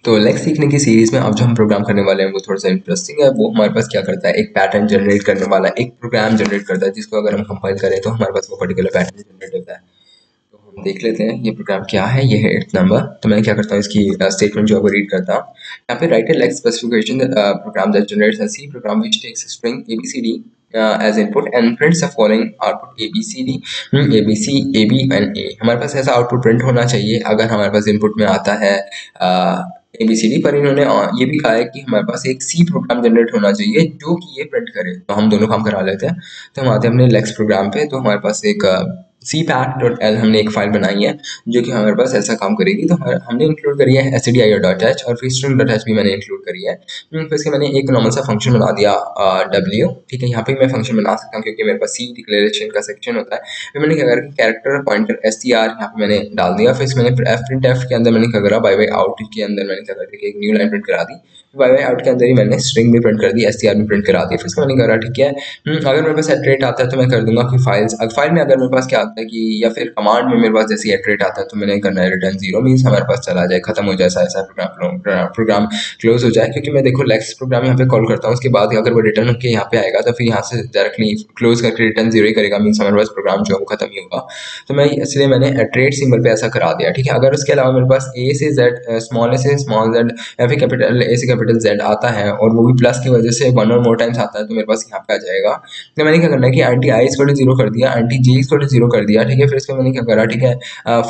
तो लेक्स सीखने की सीरीज में अब जो हम प्रोग्राम करने वाले हैं वो थोड़ा सा इंटरेस्टिंग है। वो हमारे पास क्या करता है, एक पैटर्न जनरेट करने वाला एक प्रोग्राम जनरेट करता है, जिसको अगर हम कंपाइल करें तो हमारे पास वो पर्टिकुलर पैटर्न जनरेट होता है। तो हम देख लेते हैं ये प्रोग्राम क्या है। ये है 8th नंबर। तो मैं क्या करता हूँ, इसकी स्टेटमेंट जो है वो रीड करता हूँ। यहाँ पे write Lex specification program that generates a C program which takes a string ABCD as input and prints the following output ABCD, ABC, AB and A। हमारे पास ऐसा आउटपुट प्रिंट होना चाहिए अगर हमारे पास इनपुट में आता है ABCD, पर इन्होंने ये भी कहा है कि हमारे पास एक C प्रोग्राम जनरेट होना चाहिए जो कि ये प्रिंट करे। तो हम दोनों काम करा लेते हैं। तो हम आते हैं अपने लेक्स प्रोग्राम पे। तो हमारे पास एक cpack.l हमने एक फाइल बनाई है जो कि हमारे पास ऐसा काम करेगी। तो हमने इंक्लूड करी है stdio.h और फिर string.h भी मैंने इंक्लूड करी है। फिर इसके मैंने एक नॉर्मल सा फंक्शन बना दिया w। ठीक है, यहाँ पे मैं फंक्शन बना सकता हूँ क्योंकि मेरे पास C डिक्लेरेशन का सेक्शन होता है। फिर मैंने क्या करा कि कैरेक्टर पॉइंटर str यहाँ पे मैंने डाल दिया। फिर इसमें मैंने printf के अंदर मैंने क्या करा, बाय आउट के अंदर मैंने क्या करा कि एक न्यू लाइन प्रिंट करा दी। बाय आउट के अंदर ही मैंने स्ट्रिंग भी प्रिंट कर दी, str भी प्रिंट करा दी। फिर इसको मैंने करा ठीक है, अगर मेरे पास एट्रेट आता है तो मैं कर दूंगा कि फाइल में अगर मेरे पास क्या आता है कि, या फिर कमांड में मेरे पास जैसे एट्रेट आता है तो मैंने करना है रिटर्न 0, मीन्स हमारे पास चला जाए, खत्म हो जाए ऐसा प्रोग्राम क्लोज हो जाए। क्योंकि मैं देखो लेक्स प्रोग्राम यहाँ पे कॉल करता हूँ, उसके बाद अगर वो रिटर्न होकर यहाँ पे आएगा तो फिर यहाँ से डायरेक्टली क्लोज करके रिटर्न 0 ही करेगा, मीन्स हमारे पास प्रोग्राम जो है वो खत्म ही होगा। तो मैं इसलिए मैंने एट्रेट सिंबल पे ऐसा करा दिया। ठीक है, अगर उसके अलावा मेरे पास ए से जेड, स्मॉल ए से स्मॉल जेड या फिर कैपिटल ए से कैपिटल जेड आता है और वो भी प्लस की वजह से वन और मोर टाइम्स आता है तो मेरे पास यहाँ पे आ जाएगा। तो मैंने क्या करना है कि एंटी आई इक्वल टू 0 कर दिया, एंटी जे इक्वल टू 0 कर दिया। ठीक है, फिर इसके मैंने क्या करा, ठीक है,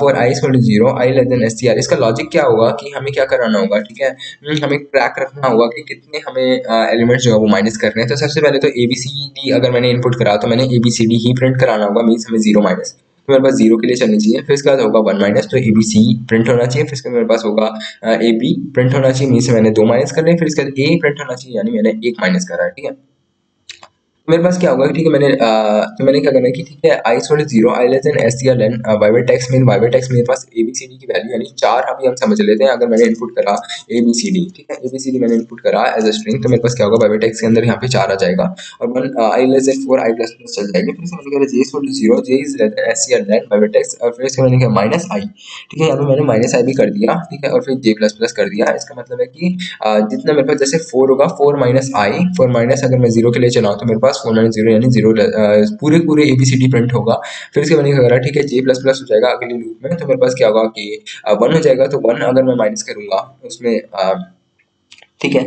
for I equal to 0 I less than str। इसका लॉजिक क्या होगा कि हमें क्या कराना होगा, ठीक है, हमें ट्रैक रखना होगा कि कितने हमें एलिमेंट्स जो है वो माइनस करने हैं। तो सबसे पहले तो ABCD अगर मैंने इनपुट करा तो मैंने ABCD ही प्रिंट कराना होगा, मीन्स हमें 0 माइनस। तो मेरे पास 0 के लिए चलनी चाहिए। फिर इसके बाद होगा 1 माइनस, तो ABC प्रिंट होना चाहिए। फिर इसके मेरे पास होगा AB प्रिंट होना चाहिए, मीन्स मैंने 2 माइनस कर लिया। फिर इसके बाद A प्रिंट होना चाहिए, यानी मैंने 1 माइनस करा है। ठीक है, मेरे पास क्या होगा, ठीक है, तो मैंने क्या करना है कि ठीक है, I equal to 0 I less than str len Y by text mean Y by text मेरे पास ABCD की वैल्यू यानी 4 अभी हम समझ लेते हैं। अगर मैंने इनपुट करा ABCD, ठीक है, ABCD मैंने इनपुट करा एज अ स्ट्रिंग, तो मेरे पास क्या होगा, वाई बाई टेक्स्ट के अंदर यहाँ पे 4 आ जाएगा और 1 I less than 4 I plus plus चल जाएगी। फिर से मैंने कहा j equal to 0 j is less than str len Y by text और फिर इसके मैंने कहा माइनस आई। ठीक है, यहाँ पे मैंने माइनस आई भी कर दिया। ठीक है, और फिर j प्लस प्लस कर दिया। इसका मतलब है कि जितना मेरे पास जैसे 4 होगा 4 माइनस आई, 4 माइनस अगर मैं 0 के लिए चलाऊँ तो मेरे पास 4 माइनस 0 यानी 0 पूरे पूरे ABCD प्रिंट होगा। फिर इसके मैंने क्या करा, ठीक है, J प्लस प्लस हो जाएगा अगले लूप में। तो मेरे पास क्या होगा कि 1 हो जाएगा। तो 1 अगर मैं माइनस करूंगा उसमें ठीक है,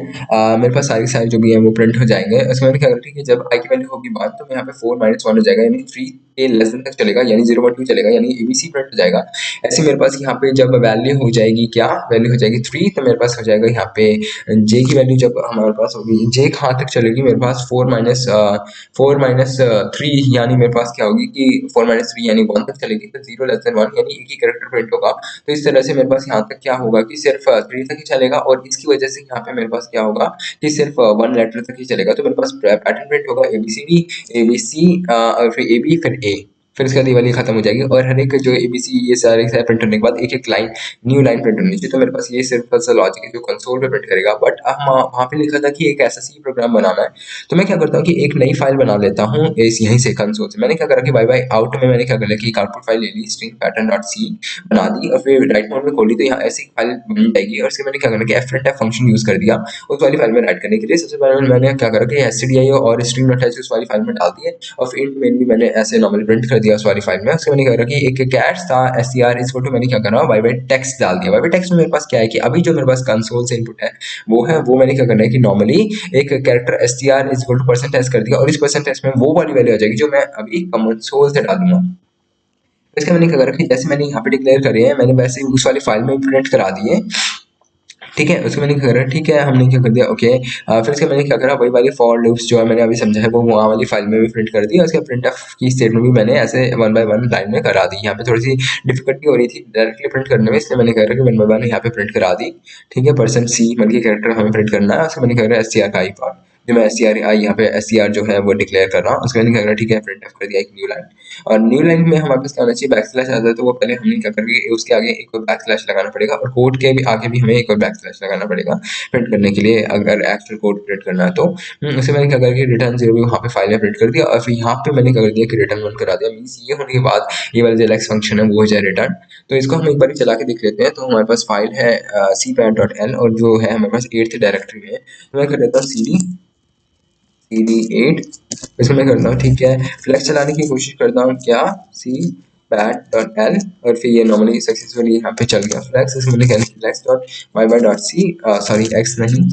मेरे पास सारी सारी जो भी है वो प्रिंट हो जाएंगे। इसमें मैंने क्या करा, ठीक है, जब आई की वैल्यू होगी 1 तो यहाँ पे 4 माइनस 1 हो जाएगा, यानी 3 के लेस देन तक चलेगा, यानी 0.2 चलेगा, यानी ABC प्रिंट हो जाएगा। ऐसे मेरे पास यहाँ पे जब वैल्यू हो जाएगी, क्या वैल्यू हो जाएगी 3, तो मेरे पास हो जाएगा यहाँ पे J की वैल्यू जब हमारे पास होगी, J कहाँ तक चलेगी, मेरे पास 4 माइनस 3 यानी मेरे पास क्या होगी कि 4 - 3 यानी 1 तक चलेगी। तो 0 लेस देन 1 यानी एक ही कैरेक्टर प्रिंट होगा। तो इस तरह से मेरे पास यहाँ तक क्या होगा कि सिर्फ 3 तक ही चलेगा और इसकी वजह से यहाँ पे मेरे पास क्या होगा कि सिर्फ 1 लेटर तक ही चलेगा। तो मेरे पास पैटर्न प्रिंट होगा ABCD, ABC और फिर AB फिर A। फिर इसके बाद ये वाली खत्म हो जाएगी और हर एक जो ABC ये सारे प्रिंट करने के बाद एक एक लाइन न्यू लाइन प्रिंट होनी चाहिए। तो मेरे पास ये सिर्फ लॉजिक है जो कंसोल पे प्रिंट करेगा। बट वहाँ पे लिखा था कि एक ऐसा सी प्रोग्राम बनाना है। तो मैं क्या करता हूँ कि एक नई फाइल बना लेता हूँ इस यहीं से कंसोल से। मैंने क्या करा कि बाय बाय आउट में मैंने क्या कर लिया कि एक आउटपुट फाइल ले ली, स्ट्रिंग पैटर्न डॉट सी बना दी और फिर राइट मोड में खोली तो यहाँ ऐसी फाइल बन जाएगी। और इसके मैंने क्या करना कि fprintf फंक्शन यूज कर दिया उस वाली फाइल में राइट करने के लिए। सबसे पहले मैंने क्या करा कि stdio और string.h उस वाली फाइल में डाल दिए और फिर int main भी मैंने ऐसे नॉर्मली प्रिंट कर दिया उस वाली फाइल में। उसके मैंने क्या करा कि एक कैट था str इक्वल टू मैंने क्या करा वाई बाई टेक्स्ट डाल दिया। वाई बाई टेक्स्ट में मेरे पास क्या है कि अभी जो मेरे पास कंसोल से इनपुट है वो मैंने क्या करना है कि नॉर्मली एक character str equal two percent S कर दिया और इस परसेंट एस में वो वाली वैल्यू आ जाएगी जो मैं अभी कंसोल से डालूंगा। इसके मैंने क्या करा कि जैसे मैंने यहाँ पे डिक्लेयर करे हैं मैंने वैसे ही उस वाली फाइल में प्रिंट करा दिए। ठीक है, उसको मैंने क्या करा, ठीक है, हमने क्या कर दिया, ओके। फिर इसके मैंने क्या करा, वही वाली फॉर लूप्स जो है मैंने अभी समझा है वो वहाँ वाली फाइल में भी प्रिंट कर दी और उसके प्रिंट ऑफ की स्टेटमेंट भी मैंने ऐसे 1 बाय 1 लाइन में करा दी। यहाँ पे थोड़ी सी डिफिकल्टी हो रही थी डायरेक्टली प्रिंट करने में, इसलिए मैंने कहा कि 1 बाय 1 यहाँ पे प्रिंट करा दी। ठीक है, परसेंट सी मतलब कैरेक्टर हमें प्रिंट करना है। उसको मैंने कह रहा है str का आई पार्ट। जो मैं यहाँ पे SCR जो है वो डिक्लेयर कर रहा हूँ, उसके बाद क्या करना, ठीक है, प्रिंट कर दिया एक न्यू लाइन। और न्यू लाइन में हमारे पास क्या होना चाहिए, बैकस्लैश आता है, तो वो पहले हमने क्या करके उसके आगे एक और बैकस्लैश लगाना पड़ेगा, और कोड के भी आगे भी हमें एक और बैकस्लैश लगाना पड़ेगा प्रिंट करने के लिए, अगर एक्चुअल कोड प्रिंट करना है तो। उसे मैंने क्या करके रिटर्न 0 भी वहाँ पे फाइल में प्रिंट कर दिया, और फिर यहाँ पे मैंने क्या कर दिया कि रिटर्न 1 करा दिया। मीन्स ये होने के बाद ये वाला जो एलेक्स फंक्शन है वो हो जाए रिटर्न। तो इसको हम एक बार चला के देख लेते हैं। तो हमारे पास फाइल है cpat.l, और जो है हमारे पास 8th डायरेक्टरी में है। तो मैं कर देता हूँ cd8, इसमें मैं करता हूँ, ठीक है, फ्लैश चलाने की कोशिश करता हूँ, क्या cpat.l, और फिर ये नॉर्मली सक्सेसफुली यहाँ पे चल गया फ्लैक्स। इसमें मैंने कहना flex.yy.c, सॉरी x नहीं,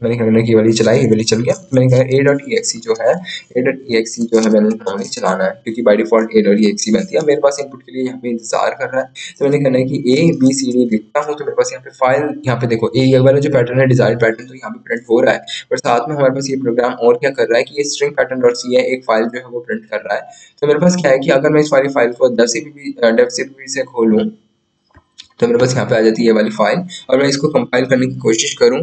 मैंने क्या करना की वाली चलाई, ये वाली चल गया। मैंने कहा a.exe जो है, a.exe जो है मैंने नॉर्मली चलाना है, क्योंकि बाय डिफॉल्ट a.exe बनती है। मेरे पास इनपुट के लिए यहाँ पे इंतजार कर रहा है, तो मैंने कहना है कि ABCD लिखता हूँ, तो मेरे पास यहाँ पे फाइल, यहाँ पे देखो ये वाला जो पैटर्न है, डिजायर पैटर्न, तो यहाँ पे प्रिंट हो रहा है, पर साथ में हमारे पास ये प्रोग्राम और क्या कर रहा है कि ये स्ट्रिंग पैटर्न डॉट सी है, एक फाइल जो है वो प्रिंट कर रहा है। तो मेरे पास क्या है कि अगर मैं इस वाली फाइल को डेव से खोलूँ, तो मेरे पास यहाँ पे आ जाती है ये वाली फाइल, और मैं इसको कंपाइल करने की कोशिश करूँ,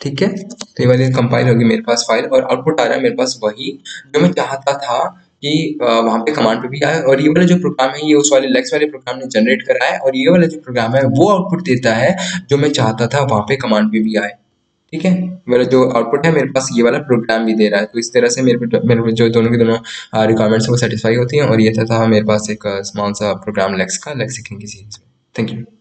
ठीक है, तो ये वाली कंपाइल होगी मेरे पास फाइल, और आउटपुट आ रहा है मेरे पास वही जो मैं चाहता था कि वहाँ पे कमांड पे भी आए। और ये वाला जो प्रोग्राम है ये उस वाले लेक्स वाले प्रोग्राम ने जनरेट करा है, और ये वाला जो प्रोग्राम है वो आउटपुट देता है जो मैं चाहता था वहाँ पे कमांड पे भी आए, ठीक है। मेरा जो आउटपुट है मेरे पास ये वाला प्रोग्राम भी दे रहा है। तो इस तरह से मेरे जो दोनों की दोनों रिक्वायरमेंट्स वो सेटिस्फाई होती हैं। और ये था मेरे पास एक स्मॉल सा प्रोग्राम लेक्स का, लेक्स सीखने की सीरीज में। Thank you.